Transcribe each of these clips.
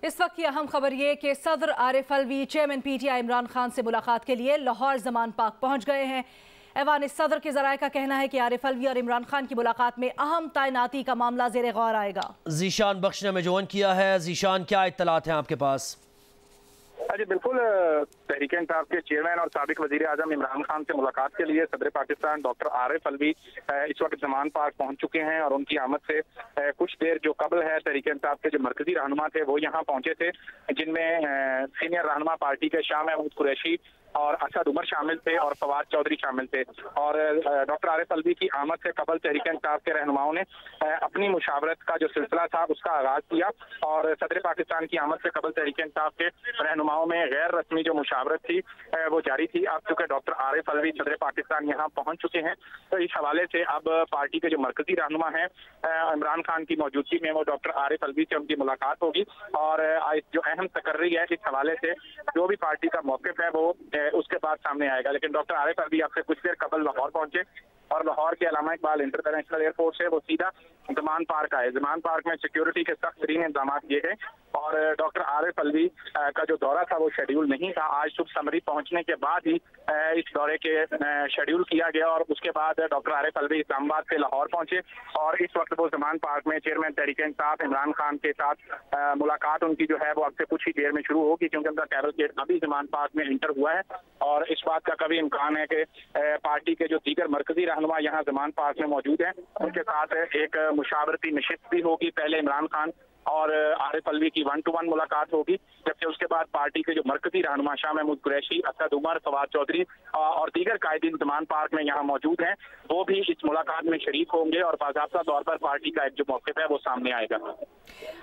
इस वक्त की अहम खबर ये कि सदर आरिफ अलवी चेयरमैन पीटीआई इमरान खान से मुलाकात के लिए लाहौर जमान पार्क पहुंच गए हैं। ऐवान सदर के जराये का कहना है कि आरिफ अलवी और इमरान खान की मुलाकात में अहम तैनाती का मामला जेर गौर आएगा। जीशान बख्श ने हमें ज्वाइन किया है। जीशान, क्या इत्तलात हैं आपके पास? जी बिल्कुल, तहरीक इंसाफ के चेयरमैन और साबिक वजीर आजम इमरान खान से मुलाकात के लिए सदर पाकिस्तान डॉक्टर आरिफ अलवी इस वक्त जमान पार्क पहुंच चुके हैं और उनकी आमद से कुछ देर जो कबल है तहरीक इंसाफ के जो मरकजी रहनुमा थे वो यहाँ पहुंचे थे, जिनमें सीनियर रहनुमा पार्टी के शाह महमूद कुरैशी और असद उमर शामिल थे और फवाद चौधरी शामिल थे। और डॉक्टर आरिफ अलवी की आमद से कबल तहरीक इंसाफ के रहनुमाओं ने अपनी मुशावरत का जो सिलसिला था उसका आगाज किया और सदर पाकिस्तान की आमद से कबल तहरीक इंसाफ के रहनुमाओं में गैर रस्मी जो मुशावरत थी वो जारी थी। अब चूंकि डॉक्टर आरिफ अलवी सदर पाकिस्तान यहाँ पहुंच चुके हैं तो इस हवाले से अब पार्टी के जो मरकजी रहनुमा हैं इमरान खान की मौजूदगी में वो डॉक्टर आरिफ अलवी से उनकी मुलाकात होगी और जो अहम तकर्री है इस हवाले से जो भी पार्टी का मौक़िफ़ है वो उसके बाद सामने आएगा। लेकिन डॉक्टर आरिफ अलवी आपसे कुछ देर कबल लाहौर पहुंचे और लाहौर के अल्लामा इकबाल इंटरनेशनल एयरपोर्ट से वो सीधा जमान पार्क आए। जमान पार्क में सिक्योरिटी के सख्त तरीन इंतजाम किए गए और डॉक्टर आरिफ अलवी का जो दौरा था वो शेड्यूल नहीं था। आज सुबह समरी पहुंचने के बाद ही इस दौरे के शेड्यूल किया गया और उसके बाद डॉक्टर आरिफ अलवी इस्लामाबाद से लाहौर पहुंचे और इस वक्त वो जमान पार्क में चेयरमैन तहरीक इंसाफ इमरान खान के साथ मुलाकात उनकी जो है वो अब से कुछ ही देर में शुरू होगी, क्योंकि उनका कैबिनेट अभी जमान पार्क में इंटर हुआ है और इस बात का कभी इम्कान है कि पार्टी के जो दीगर मरकजी रहनुमा यहाँ जमान पार्क में मौजूद हैं उनके साथ एक मुशावरती नशिस्त भी होगी। पहले इमरान खान और आरिफ अलवी की 1-to-1 मुलाकात होगी, जबकि उसके बाद पार्टी के जो मरकजी रहनुमा शाह महमूद कुरैशी, असद उमर, फवाद चौधरी और दीगर कायदीन जमान पार्क में यहाँ मौजूद हैं, वो भी इस मुलाकात में शरीक होंगे और बाकायदा तौर पर पार्टी का एक जो मौक़िफ़ है वो सामने आएगा।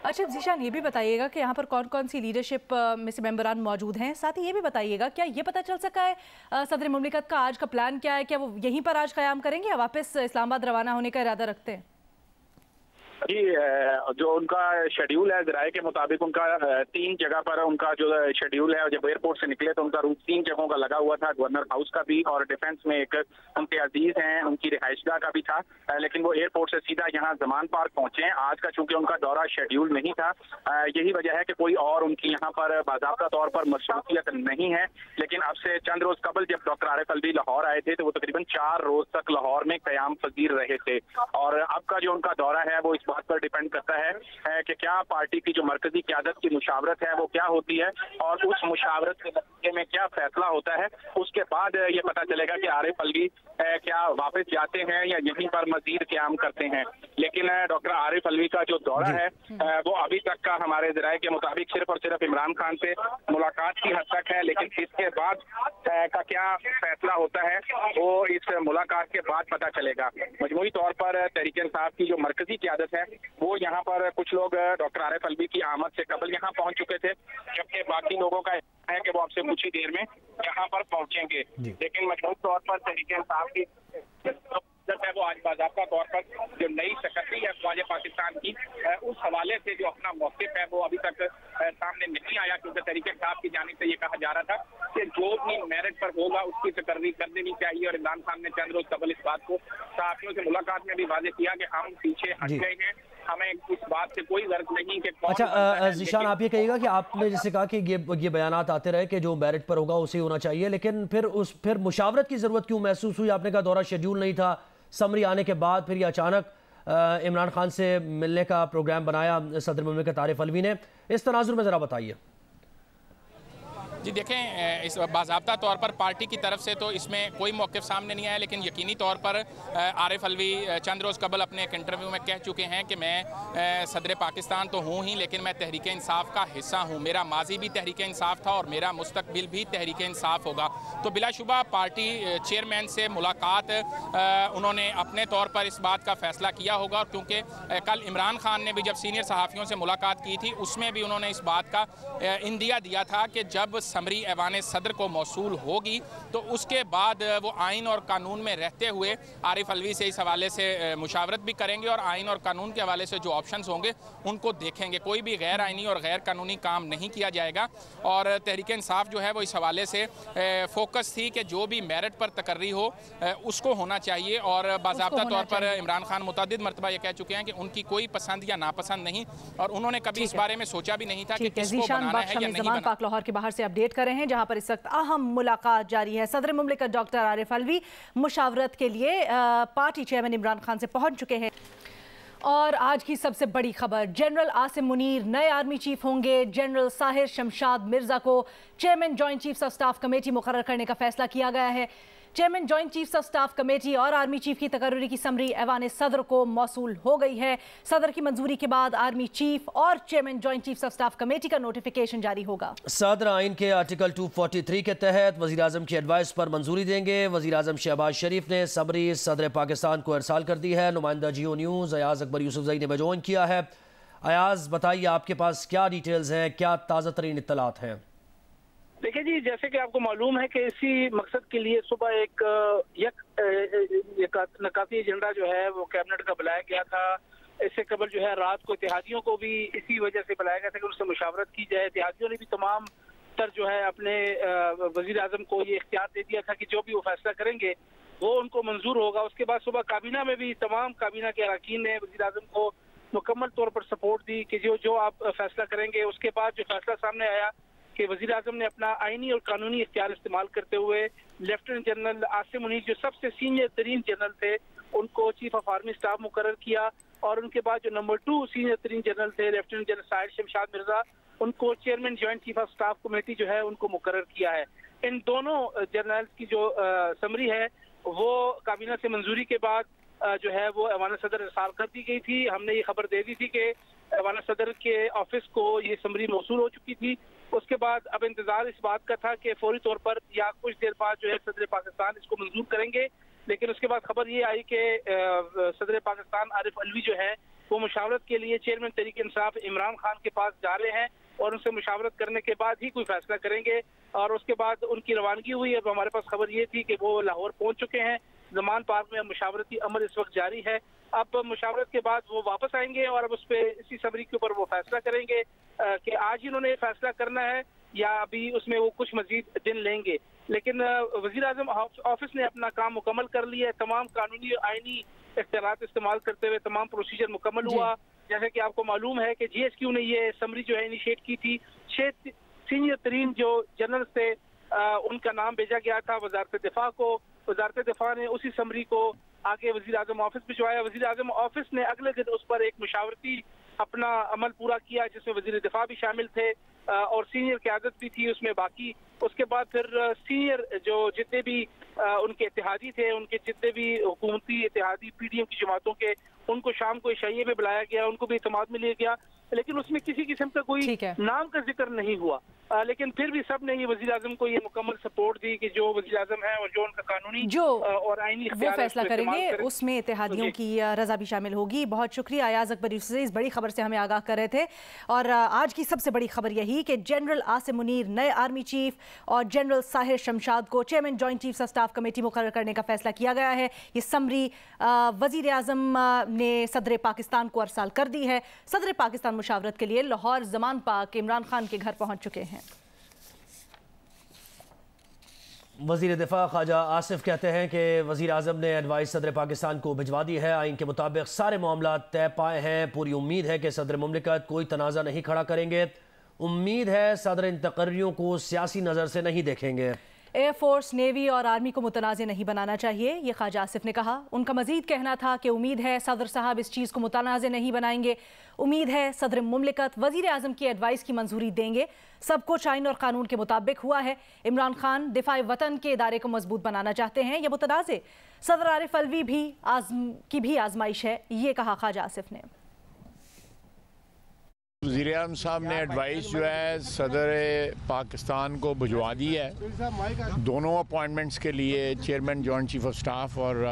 अच्छा जीशान, ये भी बताइएगा कि यहाँ पर कौन कौन सी लीडरशिप में से मेंबरान मौजूद हैं, साथ ही ये भी बताइएगा क्या ये पता चल सका है सदर मुमलिकत का आज का प्लान क्या है? क्या वो यहीं पर आज क़याम करेंगे या वापस इस्लामाबाद रवाना होने का इरादा रखते हैं? जी, जो उनका शेड्यूल है जराये के मुताबिक उनका 3 जगह पर उनका जो शेड्यूल है, जब एयरपोर्ट से निकले तो उनका रूट 3 जगहों का लगा हुआ था, गवर्नर हाउस का भी और डिफेंस में एक उनके अजीज हैं उनकी रिहाइशगाह का भी था, लेकिन वो एयरपोर्ट से सीधा यहाँ जमान पार्क पहुंचे हैं। आज का चूंकि उनका दौरा शेड्यूल नहीं था, यही वजह है कि कोई और उनकी यहाँ पर बाकायदा तौर पर मसरूफियत नहीं है। लेकिन अब से चंद रोज कबल जब डॉक्टर आरिफ अलवी लाहौर आए थे तो वो तकरीबन 4 रोज तक लाहौर में क़याम पजीर रहे थे और अब का जो उनका दौरा है वो बात पर डिपेंड करता है कि क्या पार्टी की जो मरकजी क़यादत की मुशावरत है वो क्या होती है और उस मुशावरत के नतीजे में क्या फैसला होता है। उसके बाद ये पता चलेगा कि आरिफ अलवी क्या वापस जाते हैं या यहीं पर मजीद क़याम करते हैं। लेकिन डॉक्टर आरिफ अलवी का जो दौरा है वो अभी तक का हमारे ज़राए के मुताबिक सिर्फ और सिर्फ इमरान खान से मुलाकात की हद तक है, लेकिन इसके बाद का क्या फैसला होता है वो इस मुलाकात के बाद पता चलेगा। मजमूई तौर पर तहरीक इंसाफ की जो मरकजी क़यादत है वो यहाँ पर कुछ लोग डॉक्टर आरिफ अलवी की आमद से कबल यहाँ पहुंच चुके थे, जबकि बाकी लोगों का है कि वो अब से कुछ ही देर में यहाँ पर पहुंचेंगे। लेकिन मजबूत तौर पर तहरीक इंसाफ की है वो आज बाकायदा तौर पर जो नई सेक्रेटरी है ख्वाज पाकिस्तान की उस हवाले से जो अपना मौक़िफ़ है वो अभी तक सामने नहीं आया, क्योंकि तहरीक इंसाफ की जानिब से ये कहा जा रहा था कि जो भी मेरिट पर होगा उसकी तकर्री कर देनी चाहिए। और इमरान खान ने चंद रोज कबल इस बात को सहाफ़ियों से मुलाकात में भी वाज़ेह किया कि हम पीछे हट गए हैं, हमें इस बात से कोई गर्ज नहीं कि अच्छा जीशान, आप ये कहिएगा कि आपने जैसे कहा कि ये बयानात आते रहे कि जो मेरिट पर होगा उसे होना चाहिए, लेकिन फिर मुशावरत की ज़रूरत क्यों महसूस हुई? आपने कहा दौरा शेड्यूल नहीं था, समरी आने के बाद फिर ये अचानक इमरान खान से मिलने का प्रोग्राम बनाया सदर मुमलिकत आरिफ अलवी ने, इस तनाजुर में ज़रा बताइए। जी देखें, इस बाज़ाब्ता तौर पर पार्टी की तरफ से तो इसमें कोई मौक़िफ़ सामने नहीं आया, लेकिन यकीनी तौर पर आरिफ अलवी चंद रोज़ कबल अपने एक इंटरव्यू में कह चुके हैं कि मैं सदर पाकिस्तान तो हूँ ही, लेकिन मैं तहरीक इंसाफ का हिस्सा हूँ। मेरा माजी भी तहरीक इंसाफ था और मेरा मुस्तकबिल भी तहरीक इंसाफ होगा। तो बिलाशुबा पार्टी चेयरमैन से मुलाकात उन्होंने अपने तौर पर इस बात का फ़ैसला किया होगा, क्योंकि कल इमरान खान ने भी जब सीनियर सहाफ़ियों से मुलाकात की थी उसमें भी उन्होंने इस बात का इंदिया दिया था कि जब समरी ऐवान सदर को मौसूल होगी तो उसके बाद वो आइन और कानून में रहते हुए आरिफ अलवी से इस हवाले से मुशावरत भी करेंगे और आइन और कानून के हवाले से जो ऑप्शंस होंगे उनको देखेंगे। कोई भी गैर आइनी और गैर कानूनी काम नहीं किया जाएगा। और तहरीक इंसाफ जो है वो इस हवाले से फोकस थी कि जो भी मेरिट पर तकर्री हो उसको होना चाहिए। और बाज़ाब्ता तौर पर इमरान खान मुतअद्दिद मरतबा ये कह चुके हैं कि उनकी कोई पसंद या नापसंद नहीं और उन्होंने कभी इस बारे में सोचा भी नहीं था कि किसको बनाना है या नहीं बनाना। पाक लाहौर के बाहर से अपडेट कर रहे हैं जहां पर इस वक्त अहम मुलाकात जारी है। सदर मुमलिकत डॉक्टर आरिफ अलवी मुशावरत के लिए पार्टी चेयरमैन इमरान खान से पहुंच चुके हैं। और आज की सबसे बड़ी खबर, जनरल आसिम मुनीर नए आर्मी चीफ होंगे। जनरल साहिर शमशाद मिर्जा को chairman joint chiefs of staff committee मुकर्रर करने का फैसला किया गया है। Chairman joint chiefs of staff committee और आर्मी चीफ की तकर्री की समरी ऐवान सदर को मौसूल हो गई है। सदर की मंजूरी के बाद आर्मी चीफ और chairman joint chiefs of staff committee का नोटिफिकेशन जारी होगा। सदर आइन के आर्टिकल 243 के तहत वज़ीर आज़म की एडवाइस पर मंजूरी देंगे। वज़ीर आज़म शहबाज शरीफ ने समरी सदर पाकिस्तान को इरसाल कर दी है। नुमाइंदा जियो न्यूज़ अयाज अकबर यूसुफजई ने ज्वाइन किया है। अयाज बताइए, आपके पास क्या डिटेल्स हैं, क्या ताज़ा तरीन इत्तलात हैं? देखिए जी, जैसे कि आपको मालूम है कि इसी मकसद के लिए सुबह एक नकाती एजेंडा जो है वो कैबिनेट का बुलाया गया था। इससे कबल जो है रात को इत्तेहादियों को भी इसी वजह से बुलाया गया था कि उनसे मुशावरत की जाए। इत्तेहादियों ने भी तमाम तर जो है अपने वजीर आजम को ये इख्तियार दे दिया था कि जो भी वो फैसला करेंगे वो उनको मंजूर होगा। उसके बाद सुबह काबीना में भी तमाम काबीना के अरकान ने वजीर आजम को मुकम्मल तौर पर सपोर्ट दी कि जो आप फैसला करेंगे। उसके बाद जो फैसला सामने आया कि वजीर आजम ने अपना आइनी और कानूनी इख्तियार इस्तेमाल करते हुए लेफ्टिनेंट जनरल आसिम मुनीर जो सबसे सीनियर तरीन जनरल थे उनको चीफ ऑफ आर्मी स्टाफ मुकर्रर किया और उनके बाद जो नंबर 2 सीनियर तरीन जनरल थे लेफ्टिनेंट जनरल साहिर शमशाद मिर्जा उनको chairman joint chief of staff committee जो है उनको मुकर्रर किया है। इन दोनों जनरल की जो समरी है वो काबीना से मंजूरी के बाद जो है वो ऐवान सदर इरसाल कर दी गई थी। हमने ये खबर दे दी थी कि ऐवान सदर के ऑफिस को ये समरी मौसूल हो चुकी थी। उसके बाद अब इंतजार इस बात का था कि फौरी तौर पर या कुछ देर बाद जो है सदर पाकिस्तान इसको मंजूर करेंगे। लेकिन उसके बाद खबर ये आई कि सदर पाकिस्तान आरिफ अलवी जो है वो मुशावरत के लिए चेयरमैन तहरीक इंसाफ इमरान खान के पास जा रहे हैं और उनसे मुशावरत करने के बाद ही कोई फैसला करेंगे। और उसके बाद उनकी रवानगी हुई। अब हमारे पास खबर ये थी कि वो लाहौर पहुंच चुके हैं। जमान पार्क में मुशावरती अमल इस वक्त जारी है। अब मुशावरत के बाद वो वापस आएंगे और अब उस पर इसी समरी के ऊपर वो फैसला करेंगे कि आज ही उन्होंने फैसला करना है या अभी उसमें वो कुछ मजीद दिन लेंगे। लेकिन वजीर आजम ऑफिस ने अपना काम मुकम्मल कर लिया है। तमाम कानूनी और आइनी इख्तियारात इस्तेमाल करते हुए तमाम प्रोसीजर मुकम्मल हुआ। जैसे कि आपको मालूम है कि GSQ ने ये समरी जो है इनिशिएट की थी। 6 सीनियर तरीन जो जनरल थे उनका नाम भेजा गया था वजारत दिफा को। वजारत दिफा ने उसी समरी को आगे वजीर आजम ऑफिस भिजवाया। वजीर आजम ऑफिस ने अगले दिन उस पर एक मुशावरती अपना अमल पूरा किया जिसमें वजीर दिफा भी शामिल थे और सीनियर क़यादत भी थी उसमें बाकी। उसके बाद फिर सीनियर जो जितने भी उनके इत्तेहादी थे, उनके जितने भी हुकूमती इत्तेहादी PDM की जमातों के, उनको शाम को इशाइये में बुलाया गया, उनको भी इत्तेमाद में लिया गया। लेकिन उसमें किसी किस्म का कोई नाम का जिक्र नहीं हुआ। लेकिन फिर भी सब ने ये वजीर आजम को ये मुकम्मल सपोर्ट दी कि जो वजीर आजम है और जो उनका कानूनी जो और आईनी वो फैसला करेंगे उसमें इत्तेहादियों की रजा भी शामिल होगी। बहुत शुक्रिया अयाज अकबर यूसुफ से इस बड़ी खबर से हमें आगाह कर रहे थे। और आज की सबसे बड़ी खबर यही कि जनरल आसिम मुनीर नए आर्मी चीफ और जनरल साहिर शमशाद को chairman joint chiefs of staff committee मुकर्रर करने का फैसला किया गया है। ये समरी वजीर आजम ने सदर पाकिस्तान को अरसाल कर दी है। सदर पाकिस्तान मुशावरत के लिए लाहौर जमान पाक इमरान खान के घर पहुंच चुके हैं। वज़ीर दिफा ख्वाजा आसिफ कहते हैं कि वज़ीर आज़म ने एडवाइस सदर पाकिस्तान को भिजवा दी है। आइन के मुताबिक सारे मामला तय पाए हैं। पूरी उम्मीद है कि सदर मुमलिकत कोई तनाज़ा नहीं खड़ा करेंगे। उम्मीद है सदर इन तकर्रियों को सियासी नज़र से नहीं देखेंगे। एयरफोर्स, नेवी और आर्मी को मुतनाज़ नहीं बनाना चाहिए, ये ख्वाजा आसिफ ने कहा। उनका मजीद कहना था कि उम्मीद है सदर साहब इस चीज़ को मुतनाज़ नहीं बनाएंगे। उम्मीद है सदर मुमलिकत वज़ीर आज़म की एडवाइस की मंजूरी देंगे। सब कुछ आइन और कानून के मुताबिक हुआ है। इमरान खान दिफाए वतन के इदारे को मजबूत बनाना चाहते हैं। यह मुतनाज़ सदर आरिफ अलवी की भी आजमाइश है, ये कहा ख्वाजा आसिफ ने। वज़ीर आज़म साहब ने एडवाइस जो है सदर पाकिस्तान को भिजवा दी है दोनों अपॉइंटमेंट्स के लिए, chairman joint chief of staff और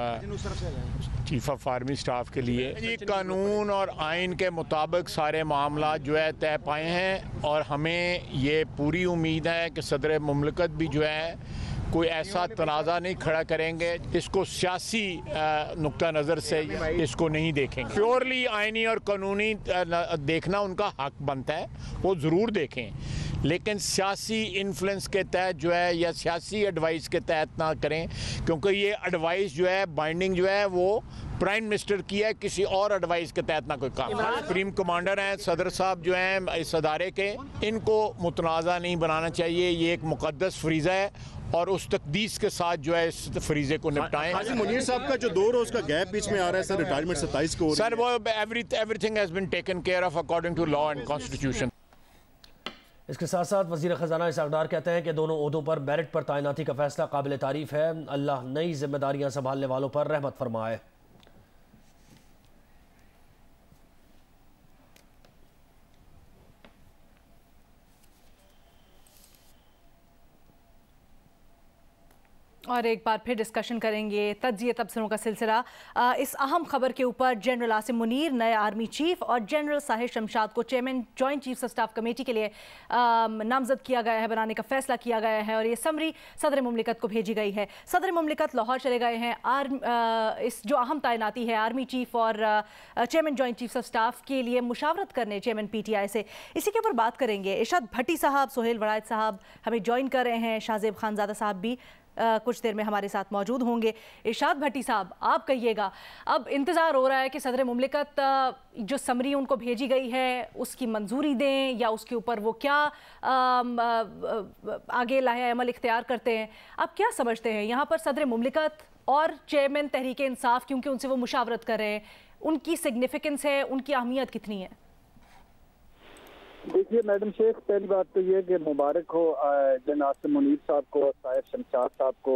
चीफ ऑफ आर्मी स्टाफ के लिए। ये कानून और आइन के मुताबिक सारे मामला जो है तय पाए हैं और हमें ये पूरी उम्मीद है कि सदर मुमलिकत भी जो है कोई ऐसा तनाज़ा नहीं खड़ा करेंगे, इसको सियासी नुक्ता नज़र से इसको नहीं देखेंगे। प्योरली आइनी और कानूनी देखना उनका हक बनता है, वो ज़रूर देखें, लेकिन सियासी इन्फ्लुएंस के तहत जो है या सियासी एडवाइस के तहत ना करें, क्योंकि ये एडवाइस जो है बाइंडिंग जो है वो प्राइम मिनिस्टर की है, किसी और एडवाइस के तहत ना कोई काम। सुप्रीम कमांडर हैं सदर साहब जो हैं इस अदारे के, इनको मुतनाज़ा नहीं बनाना चाहिए। ये एक मुकद्दस फरीज़ा है और उस तकदीस के साथ जो है इस फरीज़े को निपटाएं। हाजी मुनीर साहब का जो 2 रोज का गैप बीच में आ रहा है सर, रिटायरमेंट 27 को सर, वो everything has been taken care of according to law and constitution. इसके साथ साथ वज़ीर ख़जाना इसहाक़ डार कहते हैं कि दोनों ओहदों पर मेरिट पर तैनाती का फैसला काबिल तारीफ़ है। अल्लाह नई जिम्मेदारियां संभालने वालों पर रहमत फरमाए। और एक बार फिर डिस्कशन करेंगे तज्ज़िया तबसरों का सिलसिला। इस अहम खबर के ऊपर जनरल आसिम मुनीर नए आर्मी चीफ और जनरल साहिर शमशाद को chairman joint chief of staff committee के लिए नामजद किया गया है, बनाने का फैसला किया गया है और ये समरी सदर मुमलिकत को भेजी गई है। सदर मुमलिकत लाहौर चले गए हैं इस जो अहम तैनाती है आर्मी चीफ और chairman joint chief of staff के लिए मुशावरत करने चेयरमैन PTI से। इसी के ऊपर बात करेंगे। इरशाद भट्टी साहब, सोहेल वड़ायत साहब हमें ज्वाइन कर रहे हैं, शाहजेब खानज़ादा साहब भी कुछ देर में हमारे साथ मौजूद होंगे। इरशाद भट्टी साहब, आप कहिएगा, अब इंतज़ार हो रहा है कि सदर मुमलिकत जो समरी उनको भेजी गई है उसकी मंजूरी दें या उसके ऊपर वो क्या आगे लाहे अमल इख्तियार करते हैं। आप क्या समझते हैं यहाँ पर सदर मुमलिकत और चेयरमैन तहरीक इंसाफ, क्योंकि उनसे वो मुशावरत कर रहे हैं, उनकी सिग्निफिकेंस है, उनकी अहमियत कितनी है? देखिए मैडम शेख, पहली बात तो ये कि मुबारक हो जनरल आसिम मुनीर साहब को, साहिर शमशाद साहब को।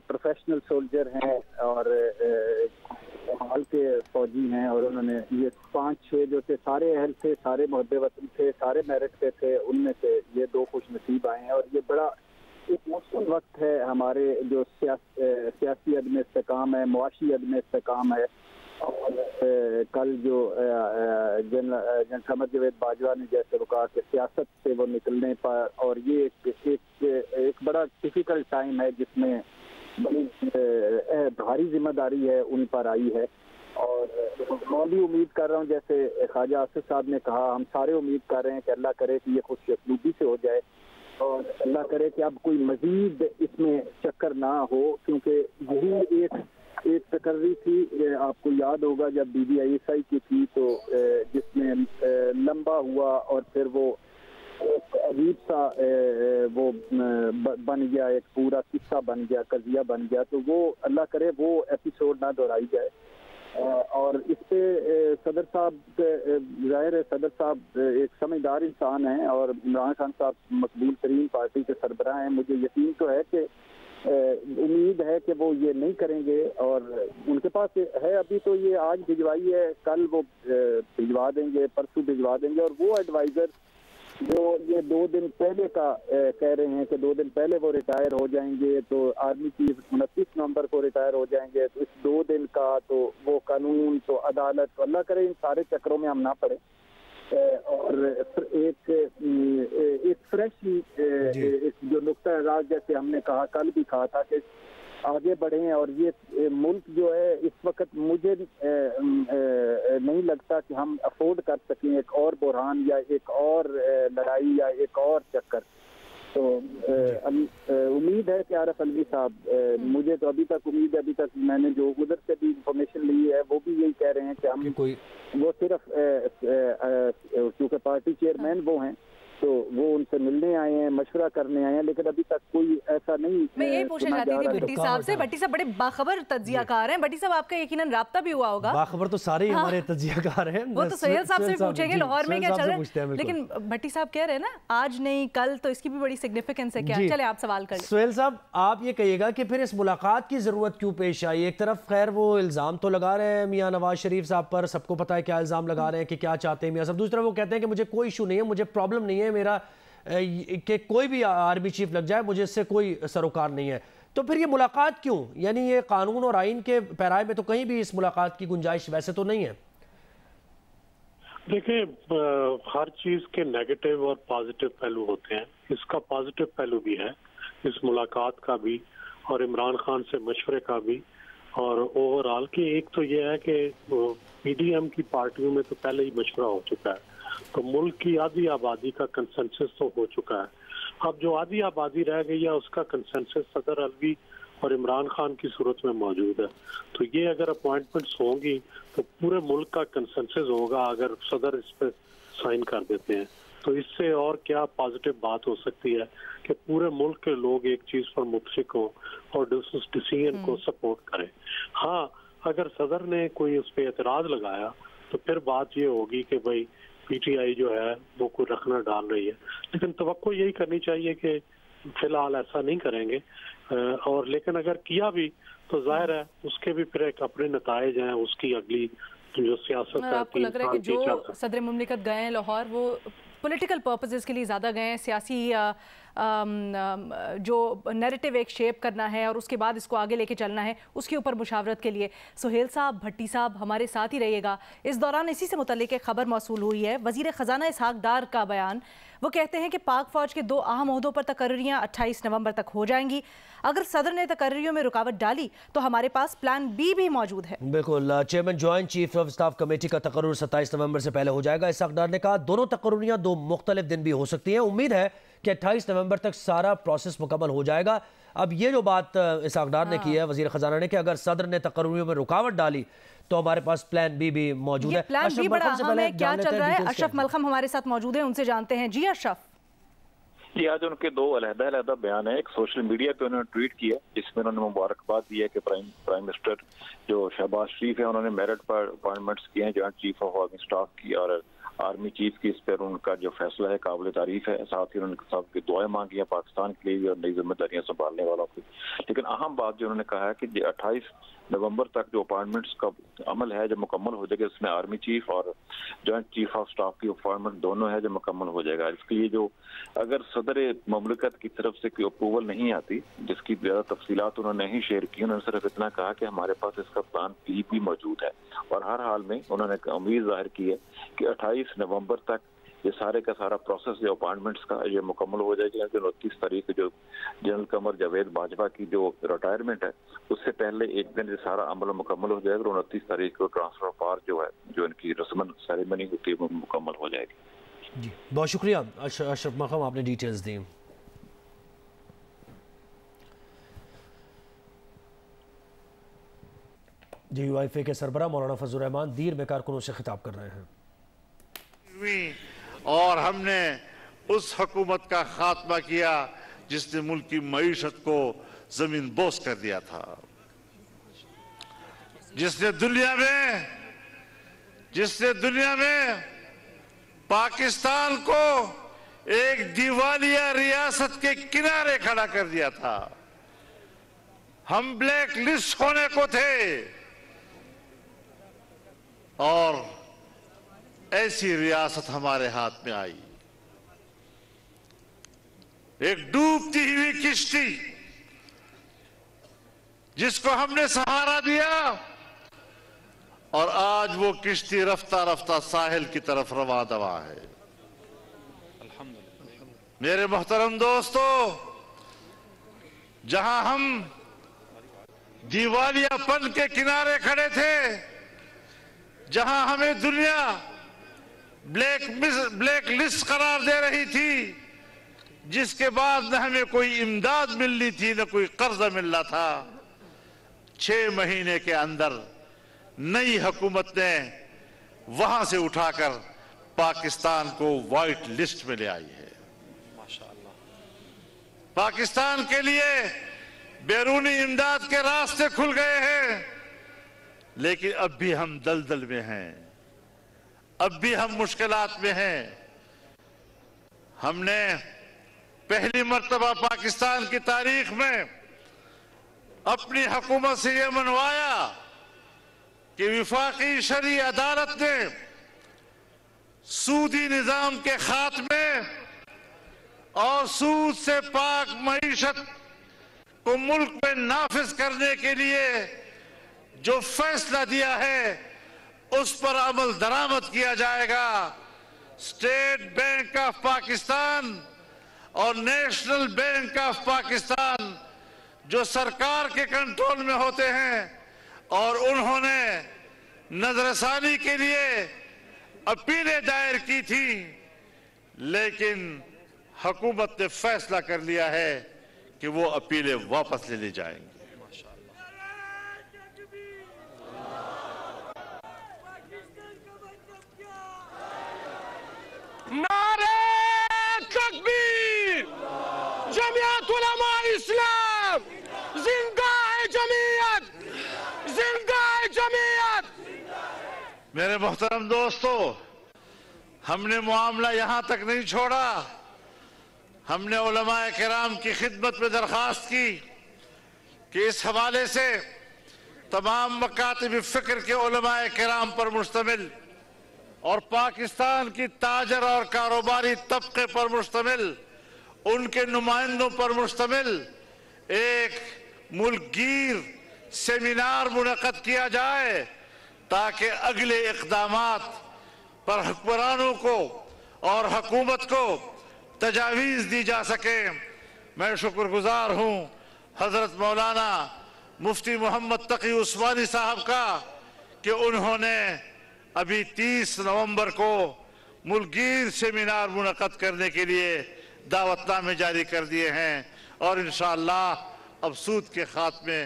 प्रोफेशनल सोल्जर हैं और हाल के फौजी हैं और उन्होंने ये 5-6 जो थे सारे अहल थे, सारे मुहब्बे वतन थे, सारे मेरिट पे थे, उनमें से ये 2 खुश नसीब आए हैं और ये बड़ा एक मुश्किल वक्त है हमारे जो सियासी अदम इस्तेकाम है, मुआशी अदम इस्तेकाम है। और कल जो जनरल समर जवेद बाजवा ने जैसे वो कहा कि सियासत से वो निकलने पर, और ये एक बड़ा डिफिकल्ट टाइम है जिसमें बड़ी भारी जिम्मेदारी है उन पर आई है। और मैं भी उम्मीद कर रहा हूँ, जैसे ख्वाजा आसिफ साहब ने कहा, हम सारे उम्मीद कर रहे हैं कि अल्लाह करे कि ये खुशअस्लूबी से हो जाए और अल्लाह करे कि अब कोई मजीद इसमें चक्कर ना हो, क्योंकि यही एक तकर्री थी, आपको याद होगा जब BBISI की थी तो जिसमें लंबा हुआ और फिर वो अजीब सा वो बन गया, एक पूरा किस्सा बन गया, कजिया बन गया। तो वो अल्लाह करे वो एपिसोड ना दोहराई जाए। और इस पे सदर साहब, जाहिर है सदर साहब एक समझदार इंसान हैं और इमरान खान साहब मकबूल तरीन पार्टी के सरबराह हैं। मुझे यकीन तो है कि उम्मीद है कि वो ये नहीं करेंगे और उनके पास है अभी तो ये आज भिजवाई है, कल वो भिजवा देंगे, परसों भिजवा देंगे। और वो एडवाइज़र जो ये 2 दिन पहले का कह रहे हैं कि 2 दिन पहले वो रिटायर हो जाएंगे, तो आर्मी चीफ 29 नवंबर को रिटायर हो जाएंगे, तो इस 2 दिन का तो वो कानून तो अदालत, तो अल्लाह करे इन सारे चक्रों में हम ना पड़े और एक फ्रेश जो नुक्ता राज, जैसे हमने कहा कल भी कहा था कि आगे बढ़ें। और ये मुल्क जो है इस वक्त मुझे नहीं लगता कि हम अफोर्ड कर सकें एक और बुरहान या एक और लड़ाई या एक और चक्कर। तो उम्मीद है कि आरिफ अलवी साहब, मुझे तो अभी तक उम्मीद है, अभी तक मैंने जो उधर से भी इंफॉर्मेशन ली है वो भी यही कह रहे हैं कि हम वो सिर्फ क्योंकि पार्टी चेयरमैन वो हैं तो वो उनसे मिलने आए हैं, मशवरा करने आए हैं, लेकिन अभी तक कोई ऐसा नहीं। मैं यही पूछना चाहती थी भट्टी साहब से। भट्टी साहब बड़े बाखबर तज्जियाकार हैं। भट्टी साहब आपका यकीनन राब्ता भी हुआ होगा। बाखबर तो सारे ही हमारे तज्जियाकार हैं। वो तो सोहेल साहब से पूछेंगे लाहौर में क्या चल रहा है, लेकिन भट्टी साहब कह रहे हैं ना आज नहीं कल, तो इसकी भी बड़ी सिग्निफिकेंस है क्या? चले आप सवाल कर। सोहेल साहब, आप ये कहिएगा कि फिर इस मुलाकात की जरूरत क्यों पेश आई? एक तरफ खैर वो इल्जाम तो लगा रहे हैं मियां नवाज शरीफ साहब पर, सबको पता है क्या इल्जाम लगा रहे हैं कि क्या चाहते हैं मियां साहब। दूसरा वो कहते हैं कि मुझे कोई इशू नहीं है, मुझे प्रॉब्लम नहीं है मेरा कि कोई भी आर्मी चीफ लग जाए, मुझे इससे कोई सरोकार नहीं है। तो फिर ये मुलाकात क्यों? यानी ये कानून और आइन के पैराए में तो कहीं भी इस मुलाकात की गुंजाइश वैसे तो नहीं है। देखिए, हर चीज के नेगेटिव और पॉजिटिव पहलू होते हैं। इसका पॉजिटिव पहलू भी है, इस मुलाकात का भी और इमरान खान से मशवरे का भी। और ओवरऑल की एक तो ये है कि पीडीएम की पार्टियों में तो पहले ही मशवरा हो चुका है, तो मुल्क की आधी आबादी का कंसेंसस तो हो चुका है। अब जो आधी आबादी रह गई है उसका कंसेंसस सदर अलवी और इमरान खान की सूरत में मौजूद है। तो ये अगर अपॉइंटमेंट्स होंगी तो पूरे मुल्क का कंसेंसस होगा अगर सदर इस पर साइन कर देते हैं। तो इससे और क्या पॉजिटिव बात हो सकती है कि पूरे मुल्क के लोग एक चीज पर मुतफिक हों और उस डिसीजन को सपोर्ट करें। हाँ, अगर सदर ने कोई उस पर एतराज लगाया तो फिर बात ये होगी कि भाई पीटीआई जो है वो कोई रखना डाल रही है, लेकिन तवक्को यही करनी चाहिए कि फिलहाल ऐसा नहीं करेंगे। और लेकिन अगर किया भी तो जाहिर है उसके भी फिर एक अपने नताइज हैं, उसकी अगली जो सियासत है। आपको लग रहा है कि जो सदर मुमलिकत गए हैं लाहौर वो पॉलिटिकल पर्पसेस के लिए ज़्यादा गए हैं, सियासी जो नैरेटिव एक शेप करना है और उसके बाद इसको आगे लेके चलना है उसके ऊपर मुशावरत के लिए। सुहेल साहब, भट्टी साहब हमारे साथ ही रहिएगा। इस दौरान इसी से मुतल्लिक एक खबर मौसूल हुई है, वज़ीर ख़ज़ाना इसहाक डार का बयान। वो कहते हैं कि पाक फ़ौज के 2 अहम ओहदों पर तकर्रियाँ 28 नवंबर तक हो जाएंगी। अगर सदर ने तकर्रियों में रुकावट डाली तो हमारे पास प्लान बी भी मौजूद है। बिल्कुल। Chairman joint chief of staff committee का तकर्रुर 27 नवंबर से पहले हो जाएगा। इसहाक डार ने कहा दोनों तकर्रियाँ 2 मुख्तलिफ दिन भी हो सकती हैं। उम्मीद है कि 28 नवंबर तक सारा प्रोसेस मुकम्मल हो जाएगा। अब ये जो बात इसहाक डार ने की है वज़ीर ख़ज़ाना ने कि अगर सदर ने तकर्रियों में रुकावट डाली तो हमारे पास प्लान बी भी मौजूद है। प्लान बी बड़ा अहम है, क्या चल रहा है? अशरफ मलखम हमारे साथ मौजूद है, उनसे जानते हैं। जी अशरफ। जी, आज उनके 2 अलग-अलग बयान है। एक सोशल मीडिया पे उन्होंने ट्वीट किया जिसमें उन्होंने मुबारकबाद दी है कि प्राइम मिनिस्टर जो शहबाज शरीफ है उन्होंने मेरिट पर अपॉइंटमेंट्स किए हैं joint chief of army staff की और आर्मी चीफ की। इस पर उनका जो फैसला है काबिल तारीफ है। साथ ही उन्होंने सबकी दुआएं मांगी हैं पाकिस्तान के लिए भी और नई जिम्मेदारियां संभालने वालों की। लेकिन अहम बात जो उन्होंने कहा है कि 28 नवंबर तक जो अपॉइंटमेंट्स का अमल है जब मुकम्मल हो जाएगा, इसमें आर्मी चीफ और जॉइंट चीफ ऑफ स्टाफ की अपॉइंटमेंट दोनों है जो मुकम्मल हो जाएगा। इसके लिए जो अगर सदर मुमलिकत की तरफ से कोई अप्रूवल नहीं आती, जिसकी ज़्यादा तफसीलात उन्होंने नहीं शेयर की, उन्होंने सिर्फ इतना कहा कि हमारे पास इसका प्लान बी भी मौजूद है। और हर हाल में उन्होंने उम्मीद जाहिर की है कि 28 नवंबर तक ये सारे का सारा प्रोसेस जो अपॉइंटमेंट्स का ये मुकम्मल हो जाएगा। 29 तारीख जो जनरल कमर जावेद बाजवा की जो रिटायरमेंट है उससे पहले एक दिन ये सारा अमल मुकम्मल हो जाएगा। 29 तारीख को ट्रांसफर पार जो है जो इनकी रस्मन सेरेमनी होती है वो मुकम्मल हो जाएगी। जी, बहुत शुक्रिया अशरफ मलखम, आपने डिटेल्स दी। JUIFA के सरबराह मौलाना फजल रहमान दीर में कारकुनों से खिताब कर रहे हैं। और हमने उस हुकूमत का खात्मा किया जिसने मुल्क की मईशत को जमीन बोस कर दिया था, जिसने दुनिया में पाकिस्तान को एक दिवालिया रियासत के किनारे खड़ा कर दिया था। हम ब्लैक लिस्ट होने को थे और ऐसी रियासत हमारे हाथ में आई, एक डूबती हुई किश्ती जिसको हमने सहारा दिया और आज वो किश्ती रफ्ता रफ्ता साहिल की तरफ रवा दवा है। मेरे मोहतरम दोस्तों, जहां हम दिवालियापन के किनारे खड़े थे, जहां हमें दुनिया ब्लैक लिस्ट करार दे रही थी, जिसके बाद न हमें कोई इमदाद मिल रही थी न कोई कर्जा मिल रहा था, 6 महीने के अंदर नई हुकूमत ने वहां से उठाकर पाकिस्तान को व्हाइट लिस्ट में ले आई है। माशाअल्लाह। पाकिस्तान के लिए बैरूनी इमदाद के रास्ते खुल गए हैं, लेकिन अब भी हम दलदल में हैं, अब भी हम मुश्किलात में हैं। हमने पहली मर्तबा पाकिस्तान की तारीख में अपनी हुकूमत से यह मनवाया कि विफाकी शरी अदालत ने सूदी निजाम के खात्मे और सूद से पाक मईशत को मुल्क में नाफिज करने के लिए जो फैसला दिया है उस पर अमल दरामद किया जाएगा। स्टेट बैंक ऑफ पाकिस्तान और नेशनल बैंक ऑफ पाकिस्तान जो सरकार के कंट्रोल में होते हैं और उन्होंने नजरसानी के लिए अपीलें दायर की थी, लेकिन हुकूमत ने फैसला कर लिया है कि वो अपीलें वापस ले ली जाएंगी। नारे तकबीर, जमीयत उलमा इस्लाम जिंदा है, जमीयत जिंदा है, जमीयत। मेरे मोहतरम दोस्तों, हमने मामला यहां तक नहीं छोड़ा। हमने उलमाए किराम की खिदमत में दरखास्त की कि इस हवाले से तमाम मकातिब फिक्र के उलमाए किराम पर मुश्तमिल और पाकिस्तान की ताजर और कारोबारी तबके पर मुश्तमिल उनके नुमाइंदों पर मुश्तमिल एक मुल्कगीर सेमिनार मुनक़द किया जाए ताकि अगले इक़दामात पर हुक्मरानों को और हुकूमत को तजावीज़ दी जा सके। मैं शुक्रगुजार हूँ हज़रत मौलाना मुफ्ती मोहम्मद तकी उस्मानी साहब का कि उन्होंने अभी 30 नवंबर को मुल्कगीर सेमिनार मुनक़द करने के लिए दावतनामे जारी कर दिए हैं और इंशाअल्लाह अब सूद के खात्मे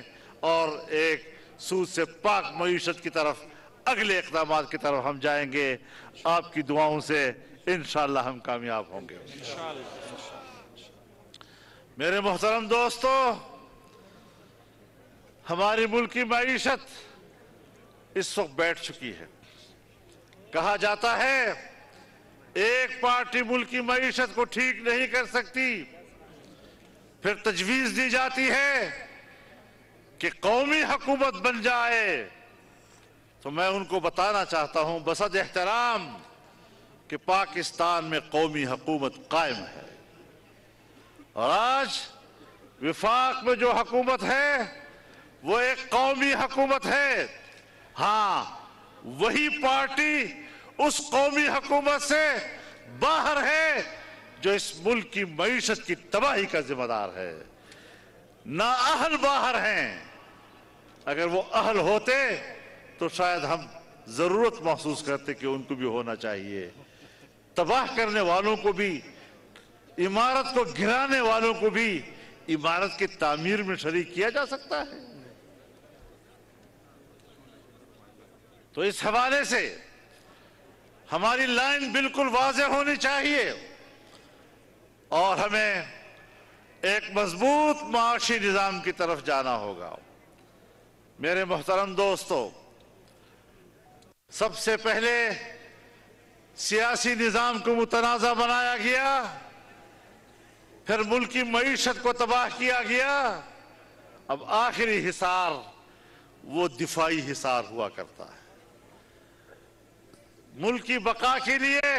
और एक सूद से पाक मईशत की तरफ अगले इक़दामात की तरफ हम जाएंगे। आपकी दुआओं से इंशाअल्लाह हम कामयाब होंगे। मेरे मोहतरम दोस्तों, हमारी मुल्क की मईशत इस वक्त बैठ चुकी है। कहा जाता है एक पार्टी मुल्क की मईशत को ठीक नहीं कर सकती, फिर तजवीज़ दी जाती है कि कौमी हुकूमत बन जाए। तो मैं उनको बताना चाहता हूं बसद एहतराम कि पाकिस्तान में कौमी हुकूमत कायम है और आज विफाक में जो हुकूमत है वो एक कौमी हुकूमत है। हाँ, वही पार्टी उस कौमी हुकूमत से बाहर है जो इस मुल्क की मईशत की तबाही का जिम्मेदार है। नाअहल बाहर हैं। अगर वो अहल होते तो शायद हम जरूरत महसूस करते कि उनको भी होना चाहिए। तबाह करने वालों को भी, इमारत को गिराने वालों को भी इमारत की तामीर में शरीक किया जा सकता है। तो इस हवाले से हमारी लाइन बिल्कुल वाज़ेह होनी चाहिए और हमें एक मजबूत माशी निज़ाम की तरफ जाना होगा। मेरे मोहतरम दोस्तों, सबसे पहले सियासी निज़ाम को मुतनाज़ा बनाया गया, फिर मुल्क की मईशत को तबाह किया गया, अब आखिरी हिसार वो दिफाई हिसार हुआ करता है। मुल्क की बका के लिए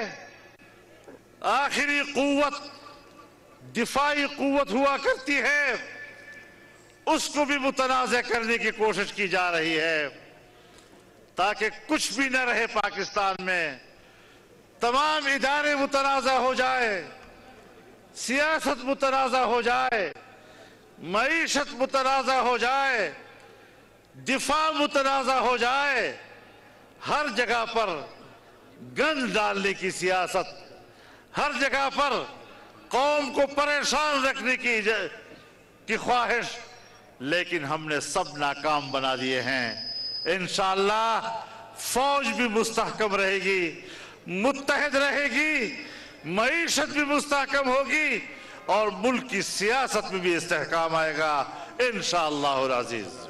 आखिरी कुव्वत दिफाई कुव्वत हुआ करती है, उसको भी मुतनाज़ा करने की कोशिश की जा रही है ताकि कुछ भी न रहे पाकिस्तान में। तमाम इदारे मुतनाज़ा हो जाए, सियासत मुतनाज़ा हो जाए, मईशत मुतनाज़ा हो जाए, दिफा मुतनाज़ा हो जाए। हर जगह पर गंद डालने की सियासत, हर जगह पर कौम को परेशान रखने की ख्वाहिश, लेकिन हमने सब नाकाम बना दिए हैं। इंशाअल्लाह फौज भी मुस्तहकम रहेगी, मुत्तहिद रहेगी, मईशत भी मुस्तहकम होगी और मुल्क की सियासत में भी इस्तेहकाम आएगा इंशाअल्लाह अज़ीज़।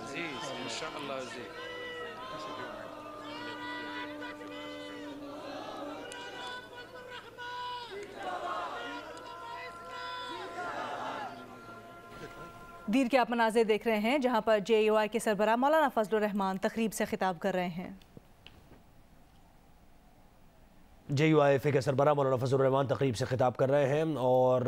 दीर के आप मनाज़िर देख रहे हैं जहां पर JUI के सरबराह मौलाना फजलुर रहमान तकरीब से खिताब कर रहे हैं। JUIF के सरबराह मौलाना फजलुर रहमान तकरीब से खिताब कर रहे हैं और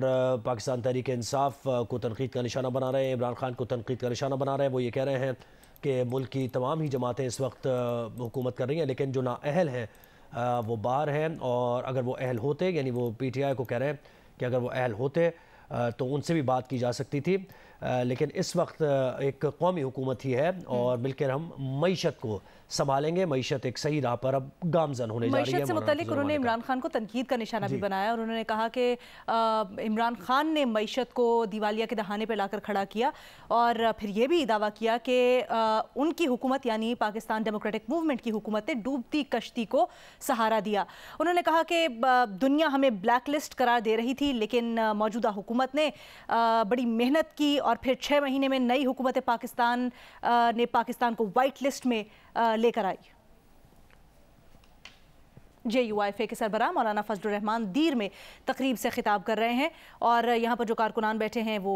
पाकिस्तान तहरीक इंसाफ को तनकीद का निशाना बना रहे हैं, इमरान खान को तनकीद का निशाना बना रहे हैं। वो ये कह रहे हैं कि मुल्क की तमाम ही जमातें इस वक्त हुकूमत कर रही हैं, लेकिन जो नाअहल हैं वो बाहर हैं, और अगर वो अहल होते, यानी वो PTI को कह रहे हैं कि अगर वो अहल होते तो उनसे भी बात की जा सकती थी, लेकिन इस वक्त एक कौमी हुकूमत ही है और मिलकर हम मईशत को संभालेंगे। मईशत एक सही राह पर अब गामजन होने जा रही है। मईशत से मुतालिक उन्होंने इमरान खान को तनकीद का निशाना भी बनाया और उन्होंने कहा कि इमरान खान ने मईशत को दिवालिया के दहाने पर लाकर खड़ा किया और फिर ये भी दावा किया कि उनकी हुकूमत यानी पाकिस्तान डेमोक्रेटिक मूवमेंट की हुकूमत ने डूबती कश्ती को सहारा दिया। उन्होंने कहा कि दुनिया हमें ब्लैक लिस्ट करार दे रही थी, लेकिन मौजूदा हुकूमत ने बड़ी मेहनत की और फिर 6 महीने में नई हुकूमत पाकिस्तान ने पाकिस्तान को वाइट लिस्ट में लेकर आई। JUIF के सरबराह मौलाना फजलुर रहमान दीर में तकरीब से खिताब कर रहे हैं और यहाँ पर जो कारकुनान बैठे हैं वो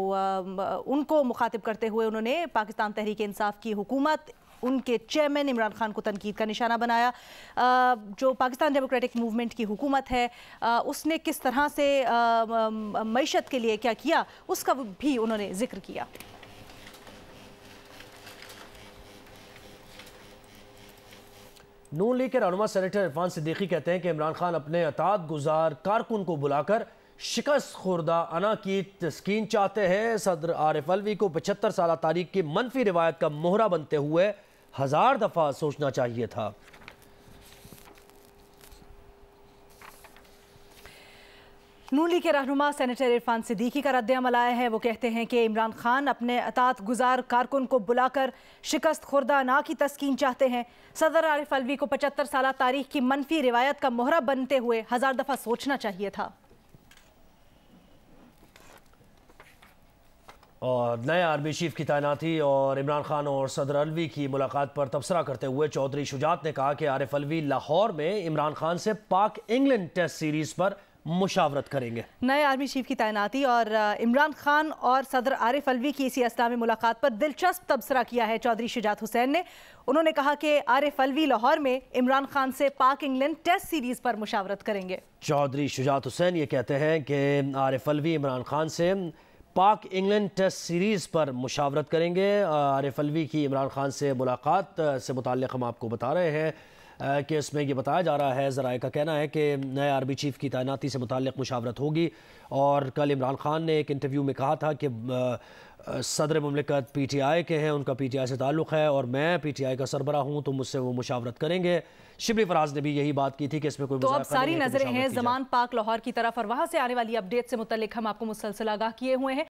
उनको मुखातिब करते हुए उन्होंने पाकिस्तान तहरीक इंसाफ की हुकूमत, उनके चेयरमैन इमरान खान को तनकीद का निशाना बनाया। जो पाकिस्तान डेमोक्रेटिक मूवमेंट की हुकूमत है उसने किस तरह से मईशत के लिए क्या किया उसका भी उन्होंने जिक्र किया। नून लीग के रहनुमा सेनेटर इरफान सिद्दीकी कहते हैं कि इमरान खान अपने अतात गुजार कारकुन को बुलाकर शिकस्त खुर्दा अना की तस्कीन चाहते हैं। सदर आरिफ अलवी को 75 साल तारीख की मनफी रिवायत का मोहरा बनते हुए 1000 दफा सोचना चाहिए था। नून लीग के रहनुमा सेनेटर इरफान सिद्दीकी का रद्द-ए-अमल आया है। वो कहते हैं कि इमरान खान अपने अतात गुजार कारकुन को बुलाकर शिकस्त खुर्दा ना की तस्कीन चाहते हैं। सदर आरिफ अलवी को 75 साल तारीख की मनफी रिवायत का मोहरा बनते हुए 1000 दफा सोचना चाहिए था। और नए आर्मी चीफ की तैनाती और इमरान खान और सदर अलवी की मुलाकात पर तबसरा करते हुए चौधरी शुजात ने कहा कि आरिफ अलवी लाहौर में इमरान खान से पाक इंग्लैंड टेस्ट सीरीज पर मुशावरत करेंगे। नए आर्मी चीफ की तैनाती और इमरान खान और सदर आरिफ अलवी की इसी असला में मुलाकात पर दिलचस्प तबसरा किया है चौधरी शुजात हुसैन ने। उन्होंने कहा कि आरिफ अलवी लाहौर में इमरान खान से पाक इंग्लैंड टेस्ट सीरीज पर मुशावरत करेंगे। चौधरी शुजात हुसैन ये कहते हैं कि आरिफ अलवी इमरान खान से पाक इंग्लैंड टेस्ट सीरीज़ पर मुशावरत करेंगे। आरिफ अलवी की इमरान खान से मुलाकात से मुताल्लिक़ हम आपको बता रहे हैं कि इसमें ये बताया जा रहा है, ज़राए का कहना है कि नए आर्मी चीफ़ की तैनाती से मुताल्लिक़ मुशावरत होगी। और कल इमरान खान ने एक इंटरव्यू में कहा था कि सदर मुमलिकत PTI के हैं, उनका PTI से ताल्लुक़ है और मैं PTI का सरबराह हूँ, तो मुझसे वो मुशावरत करेंगे। शिबली फराज ने भी यही बात की थी कि इसमें कोई तो अब सारी नजरें हैं ज़मान पाक लाहौर की तरफ और वहाँ से आने वाली अपडेट से मुताल्लिक़ हम आपको मुसलसल आगाह किए हुए हैं।